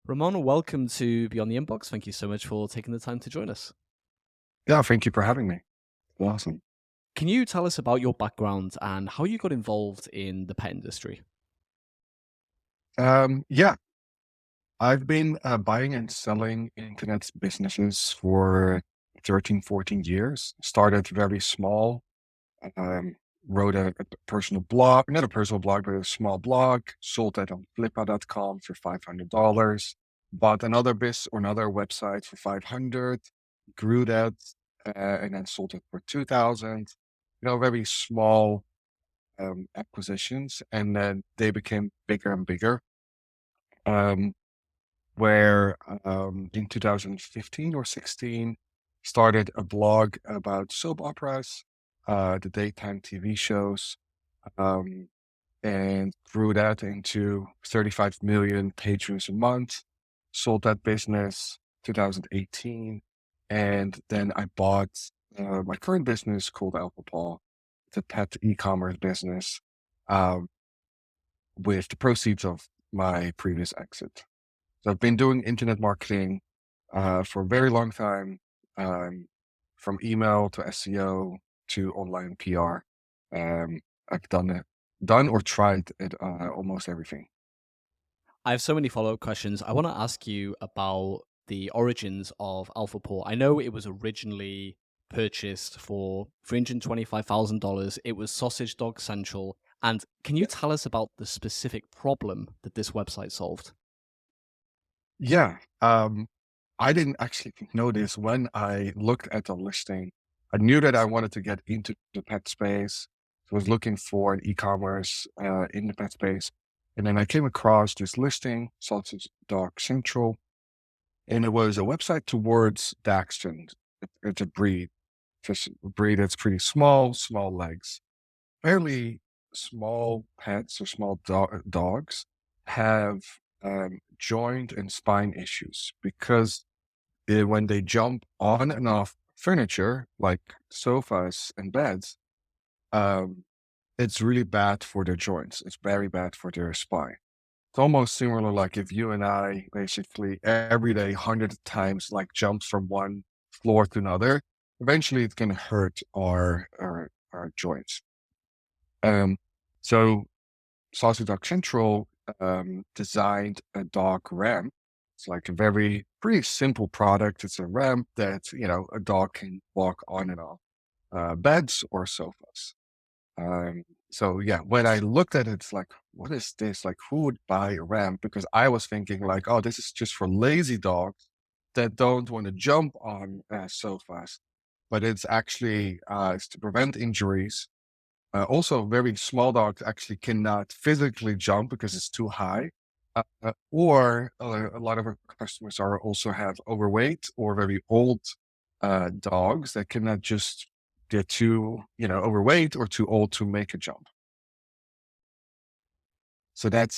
Ramon, welcome to Beyond the Inbox. Thank you so much for taking the time to join us. Yeah, thank you for having me. Awesome. Can you tell us about your background and how you got involved in the pet industry? Yeah, I've been buying and selling internet businesses for 13, 14 years. Started very small, um, wrote a personal blog, not a personal blog, but a small blog, sold that on flippa.com for $500, bought another website for 500, grew that, and then sold it for 2000. Very small acquisitions, and then they became bigger and bigger. Um, where in 2015 or 16 started a blog about soap operas, the daytime TV shows, um, and grew that into 35 million page views a month. Sold that business 2018, and then I bought my current business called Alpha Paw, the pet e-commerce business. Um, with the proceeds of my previous exit. So I've been doing internet marketing for a very long time, um, from email to SEO to online PR. I've done or tried it, almost everything. I have so many follow up questions. I want to ask you about the origins of Alpha Port. I know it was originally purchased for $325,000. It was Sausage Dog Central. And can you tell us about the specific problem that this website solved? Yeah, I didn't actually know this when I looked at the listing. I knew that I wanted to get into the pet space. I was looking for an e-commerce in the pet space. And then I came across this listing, Sausage Dog Central, and it was a website towards Dachshund. It's a breed, just a breed that's pretty small, small legs. Fairly small pets or small dogs have joint and spine issues because when they jump on and off furniture like sofas and beds, um, it's really bad for their joints. It's very bad for their spine. It's almost similar like if you and I basically every day, 100 times, like jumps from one floor to another, eventually it's going to hurt our joints. Um, so Sausage Dog Central designed a dog ramp. It's like a very pretty simple product. It's a ramp that a dog can walk on and off beds or sofas. So yeah, when I looked at it, it's like, what is this? Like, who would buy a ramp? Because I was thinking like, oh, this is just for lazy dogs that don't want to jump on sofas. But it's actually it's to prevent injuries. Also, very small dogs actually cannot physically jump because it's too high. Or a lot of our customers are also have overweight or very old dogs that cannot just get too, overweight or too old to make a jump. So that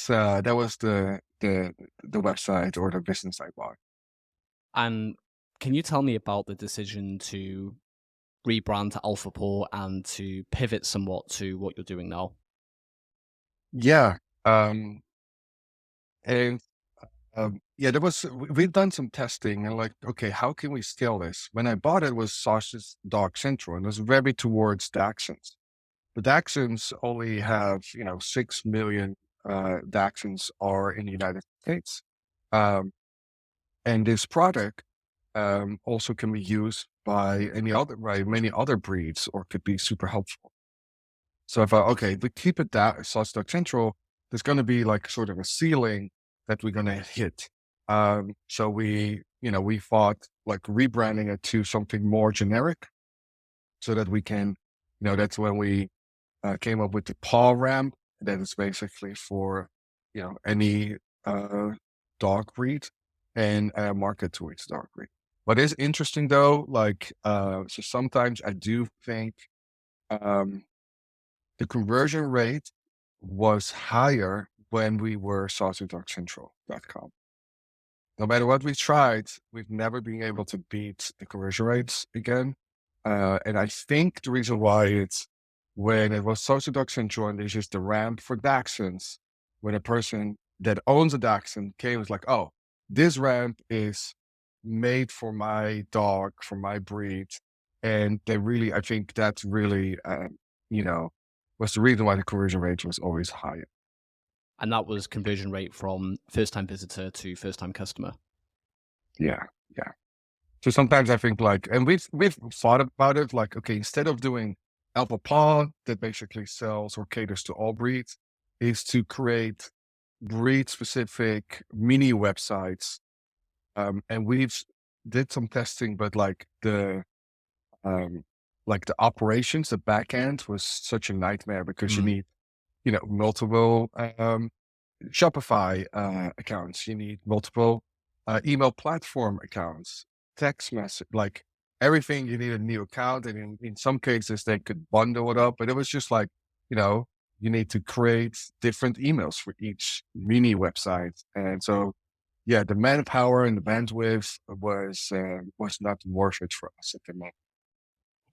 was the website or the business I bought. And can you tell me about the decision to rebrand to Alpha Port and to pivot somewhat to what you're doing now? Yeah. And yeah, we've done some testing and like, okay, how can we scale this? When I bought it was Sausage Dog Central and it was very towards Dachshunds. The Dachshunds only have, 6 million Dachshunds are in the United States. Um, and this product also can be used by many other breeds or could be super helpful. So if okay, we keep it that Sausage Dog Central, there's going to be like sort of a ceiling that we're going to hit. So we thought like rebranding it to something more generic so that we can, that's when we came up with the paw ramp. That is basically for, any uh, dog breed and market towards dog breed. What is interesting though, like, so sometimes I do think um, the conversion rate was higher when we were saucydogscentral.com. No matter what we tried, we've never been able to beat the conversion rates again. And I think the reason why it's when it was Social Dog Central and there's just the ramp for Dachshunds, when a person that owns a Dachshund came, was like, oh, this ramp is made for my dog, for my breed. And they really, I think that's really, you know, was the reason why the conversion rate was always higher. And that was conversion rate from first time visitor to first time customer. Yeah. Yeah. So sometimes I think like, and we've thought about it like, okay, instead of doing Alpha Paw that basically sells or caters to all breeds, is to create breed specific mini websites. And we've did some testing, but um, like the operations, the back end was such a nightmare because you Mm. need, multiple Shopify accounts. You need multiple email platform accounts, text message, like everything. You need a new account, and in some cases they could bundle it up. But it was just like, you know, you need to create different emails for each mini website, and so yeah, the manpower and the bandwidth was not worth it for us at the moment.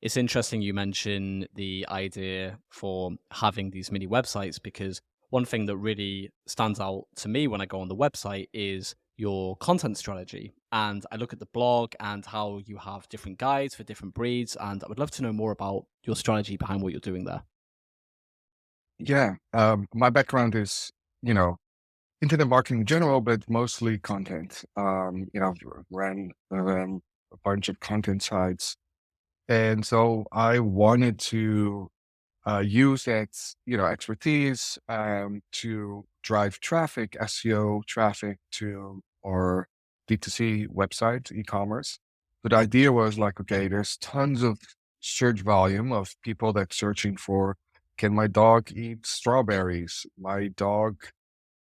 It's interesting you mention the idea for having these mini websites because one thing that really stands out to me when I go on the website is your content strategy. And I look at the blog and how you have different guides for different breeds. And I would love to know more about your strategy behind what you're doing there. Yeah, my background is, you know, internet marketing in general, but mostly content. I've ran a bunch of content sites, and so I wanted to use that, expertise to drive traffic, SEO traffic to our D2C website, e-commerce. But the idea was like, okay, there's tons of search volume of people that searching for, can my dog eat strawberries? My dog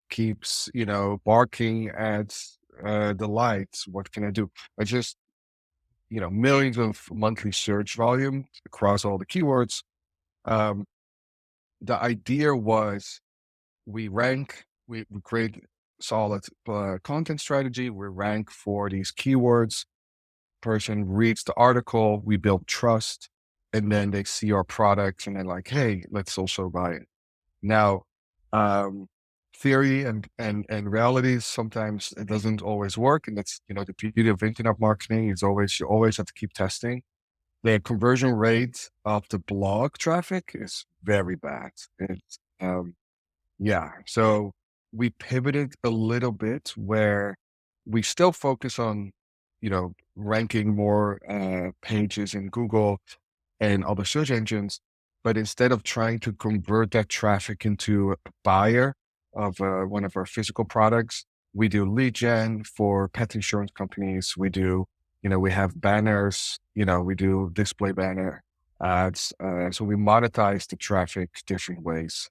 keeps, barking at the lights. What can I do? I just, millions of monthly search volume across all the keywords. Um, the idea was we create solid content strategy. We rank for these keywords. Person reads the article, we build trust, and then they see our products and they're like, hey, let's also buy it. Now, um, theory and reality sometimes it doesn't always work, and that's the beauty of internet marketing is always you always have to keep testing. The conversion rate of the blog traffic is very bad. It's yeah, so we pivoted a little bit where we still focus on ranking more pages in Google and other search engines. But instead of trying to convert that traffic into a buyer of one of our physical products, we do lead gen for pet insurance companies. We have banners, we do display banner ads. So we monetize the traffic different ways.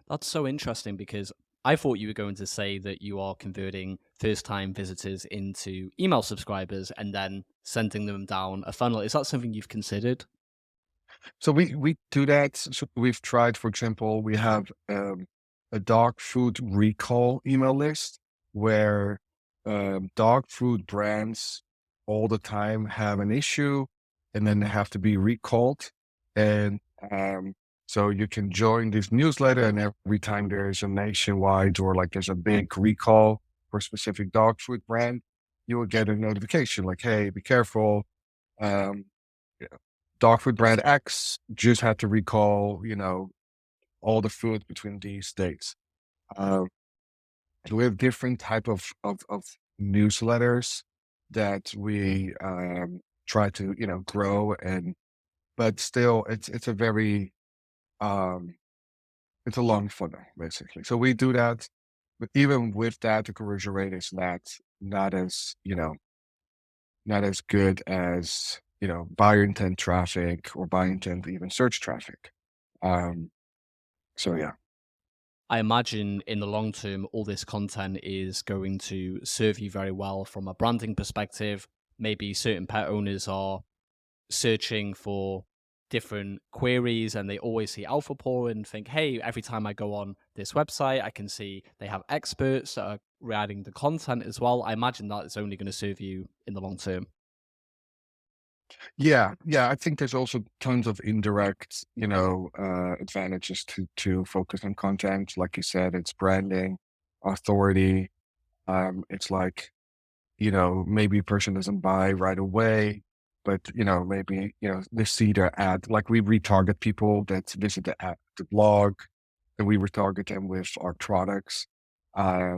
That's so interesting because I thought you were going to say that you are converting first time visitors into email subscribers and then sending them down a funnel. Is that something you've considered? So we do that. So we've tried, for example, we have a dog food recall email list where dog food brands all the time have an issue and then they have to be recalled. And so you can join this newsletter, and every time there's a nationwide or like there's a big recall for a specific dog food brand, you will get a notification like, hey, be careful. Um, Dog food brand X just had to recall, all the food between these dates. Um, we have different type of newsletters that we try to, grow but still it's a very um, it's a long funnel basically. So we do that, but even with that, the conversion rate is not as, not as good as, buyer intent traffic or buyer intent even search traffic. Um, so yeah. I imagine in the long term, all this content is going to serve you very well from a branding perspective. Maybe certain pet owners are searching for different queries and they always see alpha Paw and think, hey, every time I go on this website, I can see they have experts that are writing the content as well. I imagine that is only going to serve you in the long term. Yeah, yeah, I think there's also tons of indirect, advantages to focus on content. Like you said, it's branding, authority. It's like maybe a person doesn't buy right away, but, maybe, they see their ad. Like we retarget people that visit the blog, and we retarget them with our products. Uh,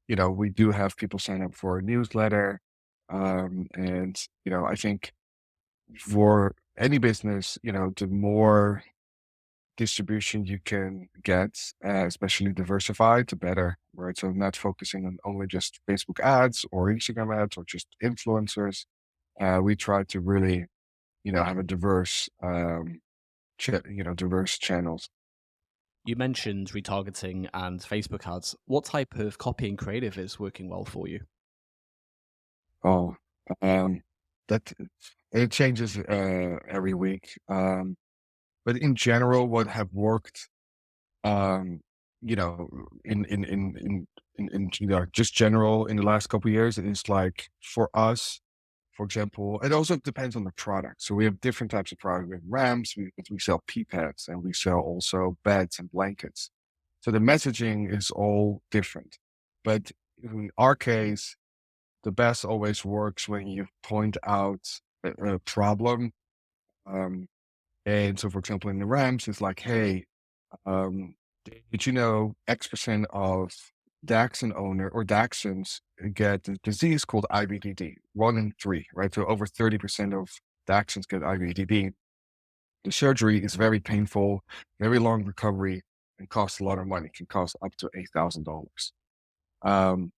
we do have people sign up for a newsletter. And, I think for any business, the more distribution you can get, especially diversified, the better, right? So not focusing on only just Facebook ads or Instagram ads or just influencers. We try to really, have a diverse, diverse channels. You mentioned retargeting and Facebook ads. What type of copy and creative is working well for you? Oh, um, that it changes every week. But in general, what have worked, um, you know, just general in the last couple of years, is like for us, for example, it also depends on the product. So we have different types of product. We have ramps, we sell pee pads, and we sell also beds and blankets. So the messaging is all different. But in our case, the best always works when you point out a problem. Um, and so, for example, in the ramps, it's like, hey, um, did you know X% of Dachshund owner or Dachshunds get a disease called IBDD? One in three, right? So over 30% of Dachshunds get IBDD. The surgery is very painful, very long recovery, and costs a lot of money. It can cost up to $8,000. Um,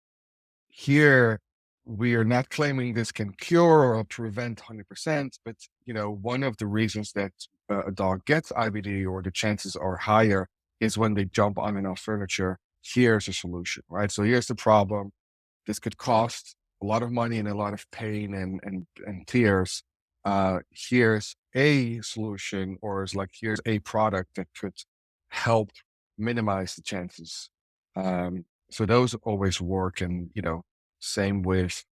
Here, we are not claiming this can cure or prevent 100%, but one of the reasons that a dog gets IBD, or the chances are higher, is when they jump on and off furniture. Here's a solution, right? So here's the problem. This could cost a lot of money and a lot of pain and tears. Here's a solution, or is like here's a product that could help minimize the chances. So those always work, and same with,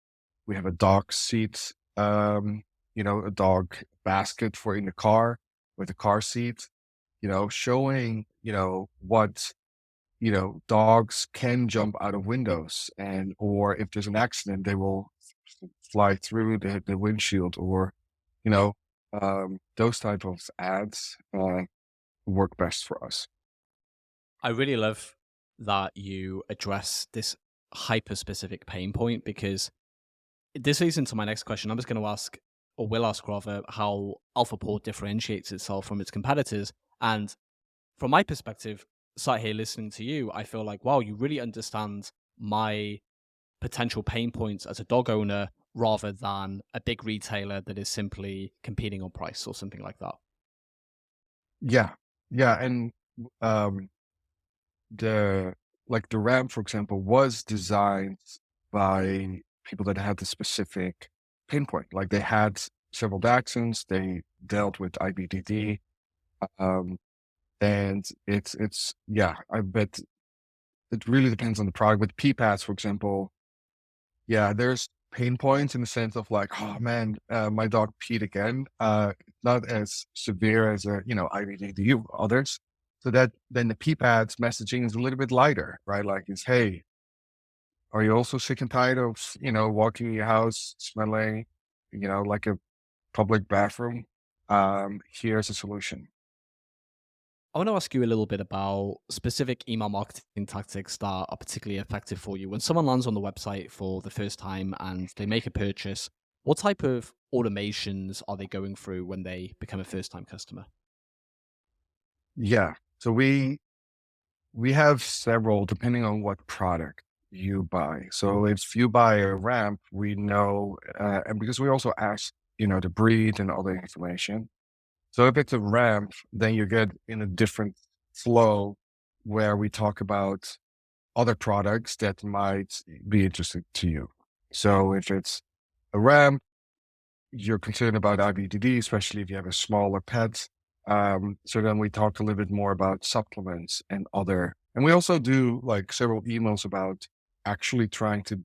we have a dog seat, a dog basket for in the car with a car seat. Showing what dogs can jump out of windows, and or if there's an accident, they will fly through the windshield, or you know, those type of ads work best for us. I really love that you address this hyper specific pain point, because this leads into my next question. I'm just going to ask, or will ask rather, how AlphaPort differentiates itself from its competitors. And from my perspective, sat here listening to you, I feel like, wow, you really understand my potential pain points as a dog owner rather than a big retailer that is simply competing on price or something like that. Yeah, yeah, and um, the the RAM, for example, was designed by people that had the specific pinpoint. Like they had several Dachshunds, they dealt with IBDD, um, and it's yeah. I bet it really depends on the product. With PPAS, for example, yeah, there's pain points in the sense of like, oh man, my dog peed again. Not as severe as IBD or others. So that then the P pads messaging is a little bit lighter, right? Like it's, hey, are you also sick and tired of walking in your house smelling, like a public bathroom? Here's a solution. I want to ask you a little bit about specific email marketing tactics that are particularly effective for you. When someone lands on the website for the first time and they make a purchase, what type of automations are they going through when they become a first time customer? Yeah. So we have several depending on what product you buy. So if you buy a ramp, we know, and because we also ask, the breed and all the information. So if it's a ramp, then you get in a different flow where we talk about other products that might be interesting to you. So if it's a ramp, you're concerned about IBDD, especially if you have a smaller pet. So then we talked a little bit more about supplements and other, and we also do like several emails about actually trying to,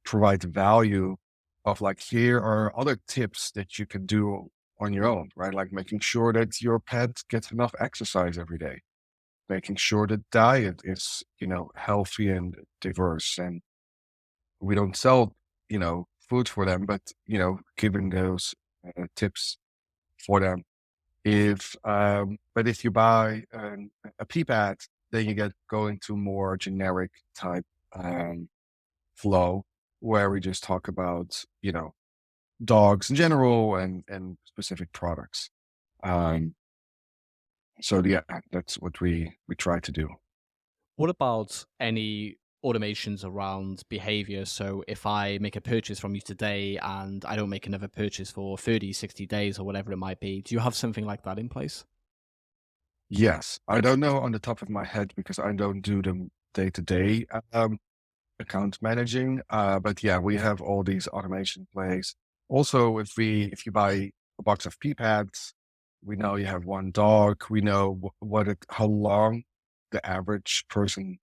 provide value of like, here are other tips that you can do on your own, right? Like making sure that your pet gets enough exercise every day, making sure the diet is, healthy and diverse. And we don't sell food for them, but, giving those tips for them. But if you buy a pee pad, then you get go into more generic type um, flow where we just talk about, dogs in general and specific products. Um, so yeah, that's what we try to do. What about any automations around behavior? So if I make a purchase from you today and I don't make another purchase for 30, 60 days or whatever it might be, do you have something like that in place? Yes, I don't know on the top of my head because I don't do them day to day account managing. But yeah, we have all these automation plays. Also, if you buy a box of pee pads, we know you have one dog. We know how long the average person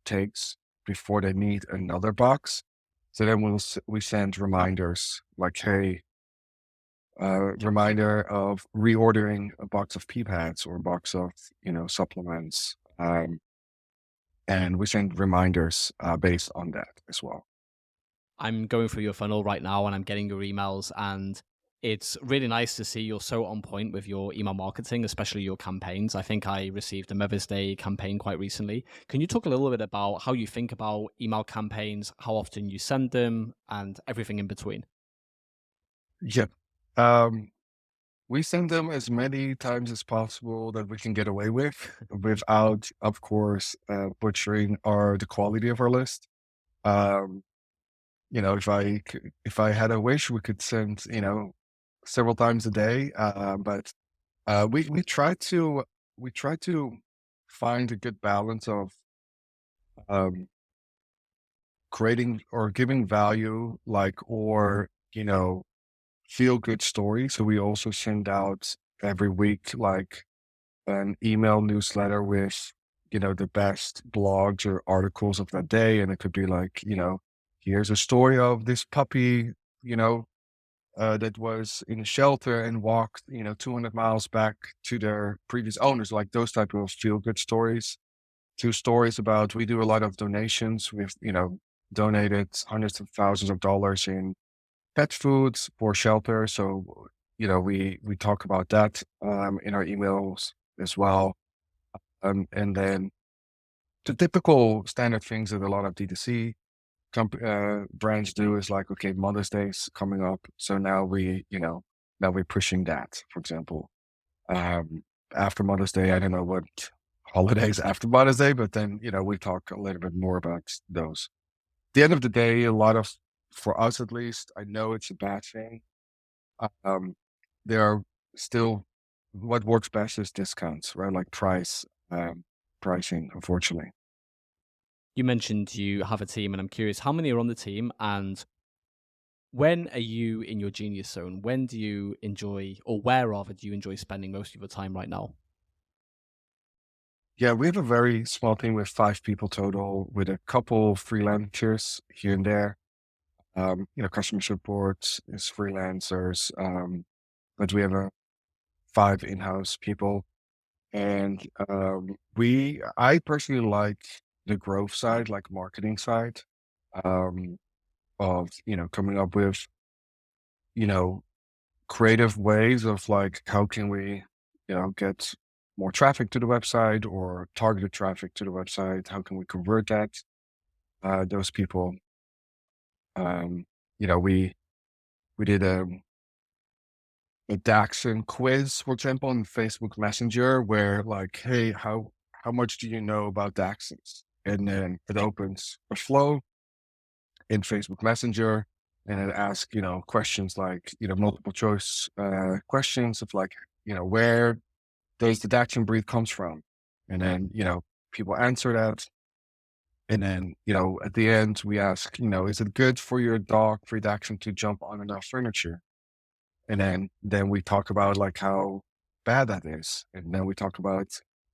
takes before they need another box. So then we send reminders like, hey, reminder of reordering a box of pee pads or a box of supplements. And we send reminders based on that as well. I'm going through your funnel right now and I'm getting your emails, and it's really nice to see you're so on point with your email marketing, especially your campaigns. I think I received a Mother's Day campaign quite recently. Can you talk a little bit about how you think about email campaigns, how often you send them, and everything in between? Yeah. Um, we send them as many times as possible that we can get away with without, of course, butchering the quality of our list. Um, if I had a wish, we could send, several times a day. But we try to find a good balance of um, creating or giving value, or feel good stories. So we also send out every week like an email newsletter with the best blogs or articles of that day, and it could be like, here's a story of this puppy, you know that was in a shelter and walked 200 miles back to their previous owners, like those type of feel good stories. Two stories about, we do a lot of donations. We've donated hundreds of thousands of dollars in pet foods for shelter. So, we talk about that in our emails as well. And then the typical standard things that a lot of D2C brands do is like, okay, Mother's Day's coming up. So now we're pushing that, for example. Um, After Mother's Day, I don't know what holidays after Mother's Day, but then, we talk a little bit more about those. At the end of the day, for us at least, I know it's a bad thing. Um, there are still, what works best is discounts, right? Like pricing, unfortunately. You mentioned you have a team, and I'm curious how many are on the team, and when are you in your genius zone? When do you enjoy, or where rather do you enjoy spending most of your time right now? Yeah, we have a very small team with 5 people total, with a couple freelancers here and there. Customer support is freelancers, but we have 5 in-house people. And I personally like the growth side, like marketing side, um, of coming up with you know creative ways of like, how can we get more traffic to the website or targeted traffic to the website? How can we convert those people? Um, you know, we did a Daxon quiz, for example, in Facebook Messenger, where like, hey, how much do you know about Daxons? And then it opens a flow in Facebook Messenger, and it asks, questions like, multiple choice questions of like, where does the Dachshund breed comes from? And then, people answer that. And then, at the end, we ask, is it good for your dog, for your Dachshund to jump on enough furniture? And then we talk about like how bad that is. And then we talk about,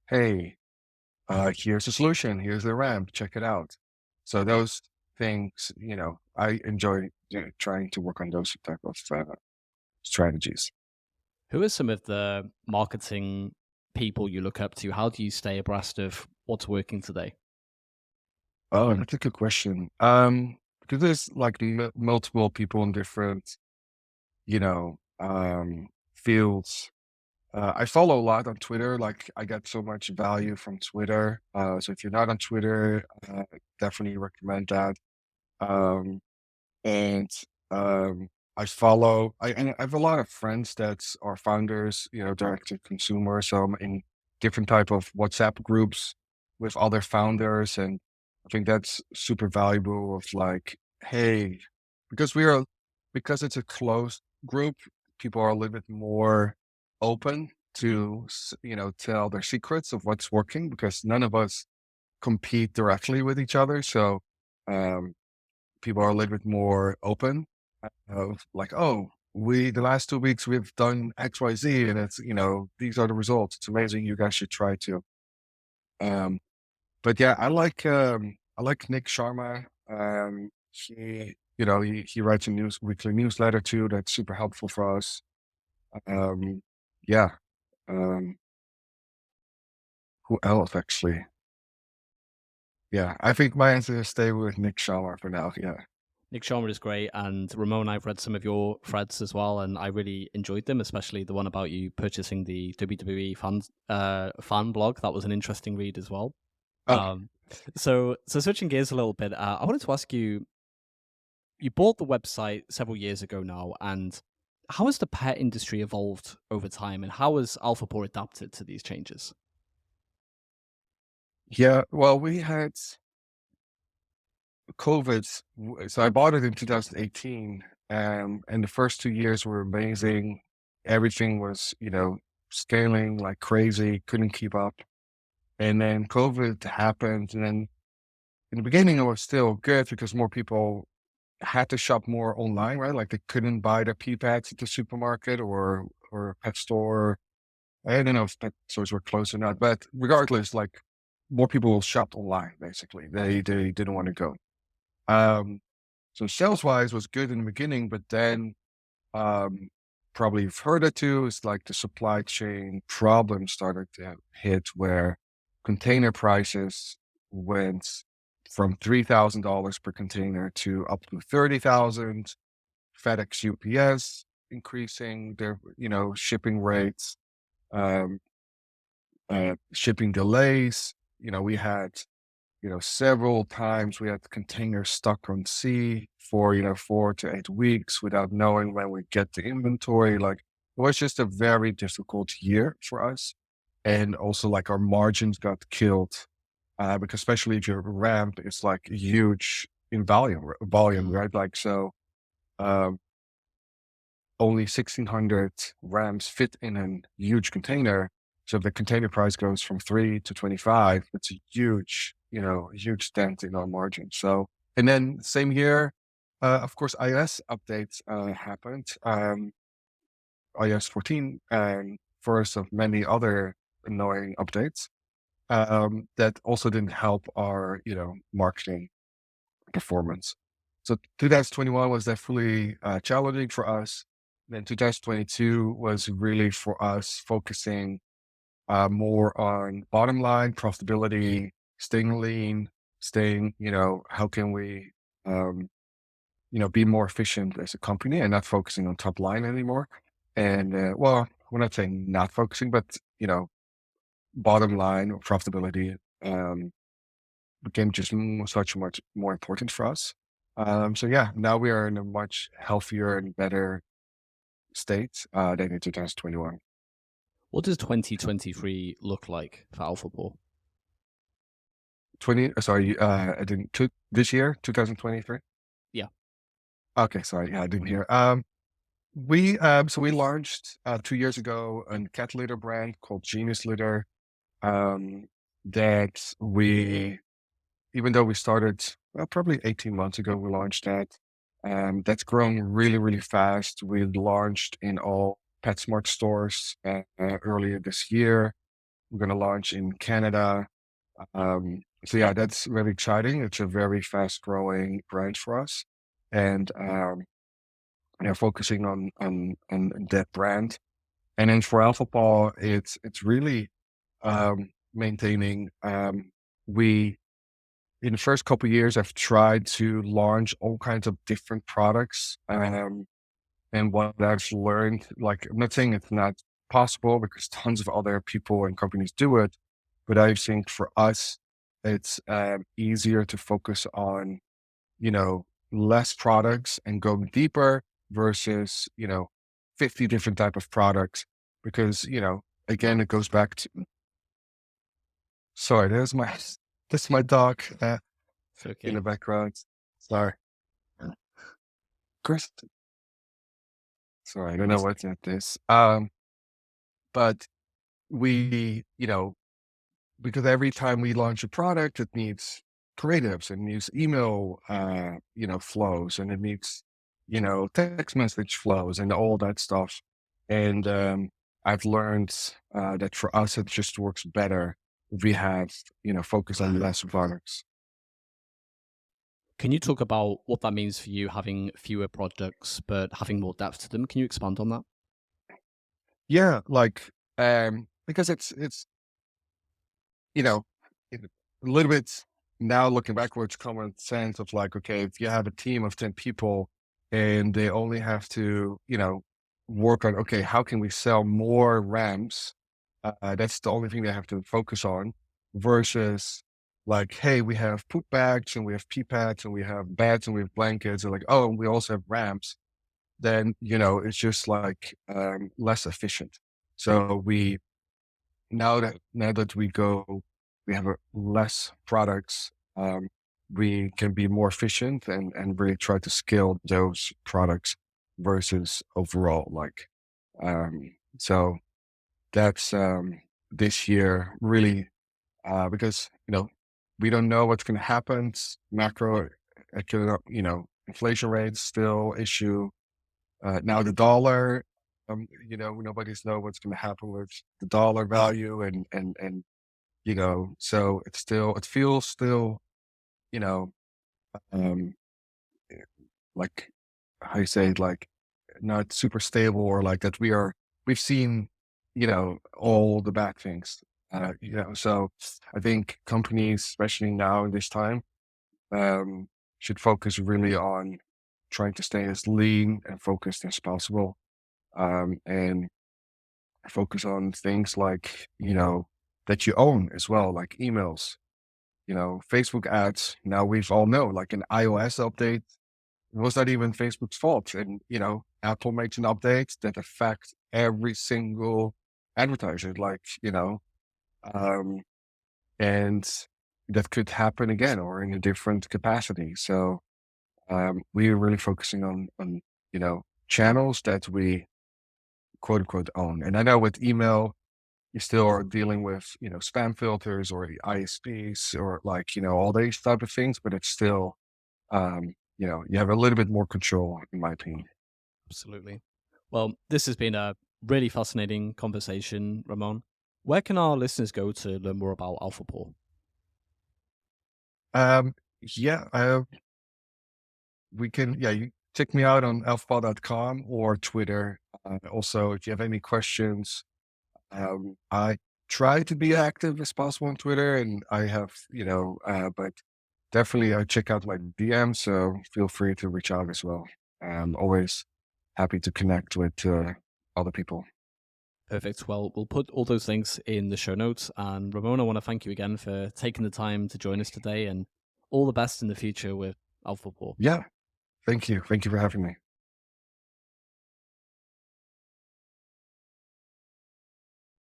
hey, here's the solution. Here's the ramp. Check it out. So those things, I enjoy trying to work on those type of strategies. Who are some of the marketing people you look up to? How do you stay abreast of what's working today? Oh, that's a good question. because there's like multiple people in different, you know, fields. I follow a lot on Twitter. Like I get so much value from Twitter. So if you're not on Twitter, definitely recommend that. Um, and I follow. And I have a lot of friends that are founders, direct to consumer. So I'm in different type of WhatsApp groups with other founders, and I think that's super valuable. Of like, hey, because we are because it's a closed group, people are a little bit more open to tell their secrets of what's working because none of us compete directly with each other. So um, people are a little bit more open of like, oh, the last 2 weeks we've done XYZ and it's, these are the results. It's amazing. You guys should try to. Um, but yeah, I like Nick Sharma. He writes a weekly newsletter too. That's super helpful for us. Um, yeah. Um, who else actually? Yeah, I think my answer is stay with Nick Sharma for now. Yeah. Nick Sharma is great, and Ramon, I've read some of your threads as well, and I really enjoyed them, especially the one about you purchasing the WWE fan blog. That was an interesting read as well. Oh, Um, so switching gears a little bit, I wanted to ask you: you bought the website several years ago now, and how has the pet industry evolved over time, and how has AlphaPore adapted to these changes? yeah. Well, we had COVID. So I bought it in 2018, and the first 2 years were amazing. Everything was, scaling like crazy, couldn't keep up. And then COVID happened, and then in the beginning it was still good because more people had to shop more online, right? Like they couldn't buy their pee pads at the supermarket or pet store. I don't know if pet stores were closed or not, but regardless, like more people shopped online. Basically, they didn't want to go. Um, so sales wise was good in the beginning, but then um, probably you've heard it too. It's like the supply chain problem started to hit where container prices went from $3,000 per container to up to 30,000. FedEx, UPS increasing their shipping rates, um, shipping delays. We had several times we had containers stuck on sea for, 4 to 8 weeks without knowing when we get the inventory. Like it was just a very difficult year for us. And also like our margins got killed because especially if you're ramp, it's like huge in volume, Mm. right? Like, so um, only 1,600 rams fit in a huge container. So if the container price goes from 3 to 25, it's a huge dent in our margin. So, and then same year, of course, iOS updates happened, iOS 14, and first of many other annoying updates that also didn't help our, marketing performance. So 2021 was definitely challenging for us. Then 2022 was really for us focusing more on bottom line profitability, staying lean, how can we, um, be more efficient as a company and not focusing on top line anymore. And well, we're not saying not focusing, but bottom line or profitability. Became just such much more important for us. So yeah, now we are in a much healthier and better state than in 2021. What does 2023 look like for AlphaPore? Sorry, I didn't, this year, 2023? Yeah. Okay, sorry, yeah, I didn't hear. So we launched 2 years ago a cat litter brand called Genius Litter. Um, that we Even though we started, well, probably 18 months ago, we launched that. That's grown really, really fast. We launched in all PetSmart stores earlier this year. We're going to launch in Canada. So yeah, that's really exciting. It's a very fast growing brand for us. And yeah, focusing on that brand. And then for Alpha Paw, it's really maintaining we in the first couple of years, I've tried to launch all kinds of different products. And what I've learned, like, I'm not saying it's not possible because tons of other people and companies do it, but I think for us, it's easier to focus on, less products and go deeper versus, 50 different type of products. Because, again, it goes back to, sorry, that's my dog It's in okay. the background. Sorry. Chris, sorry, I don't know That's what okay. that is. But we, because every time we launch a product, it needs creatives and needs email, flows, and it needs, text message flows and all that stuff. And I've learned that for us, it just works better if we have, focus on less products. Can you talk about what that means for you having fewer products but having more depth to them? Can you expand on that? Yeah, like because it's you know, it, a little bit now looking backwards, common sense of like, okay, if you have a team of 10 people and they only have to, work on, okay, how can we sell more RAMs? That's the only thing they have to focus on versus like, hey, we have poop bags and we have pee pads and we have beds and we have blankets and like, oh, we also have RAMs. Then, it's just like less efficient. So now that we have less products, we can be more efficient and really try to scale those products versus overall, like, so that's, this year really, because, we don't know what's going to happen. Macro, inflation rates still issue. Now the dollar, nobody's know what's going to happen with the dollar value and so it feels still, you know, um, eh, like how you say it, like not super stable or like that we've seen, all the bad things. So I think companies, especially now in this time, um, should focus really on trying to stay as lean and focused as possible. And focus on things like, that you own as well, like emails, Facebook ads. Now we've all know, like an iOS update was not even Facebook's fault. And, Apple makes an update that affects every single advertiser, like, um, and that could happen again or in a different capacity. So we're really focusing on, channels that we quote unquote own. And I know with email, you still are dealing with, spam filters or ISPs or like, all these type of things, but it's still, you have a little bit more control, in my opinion. Absolutely. Well, this has been a really fascinating conversation, Ramon. Where can our listeners go to learn more about AlphaPore? Um, yeah, we can, yeah, you check me out on alphabet.com or Twitter. Also, if you have any questions, I try to be active as possible on Twitter and I have, but definitely I check out my DM. So feel free to reach out as well. I'm always happy to connect with other people. Perfect. Well, we'll put all those links in the show notes. And Ramon, I want to thank you again for taking the time to join us today and all the best in the future with AlphaPore. Yeah. Thank you. Thank you for having me.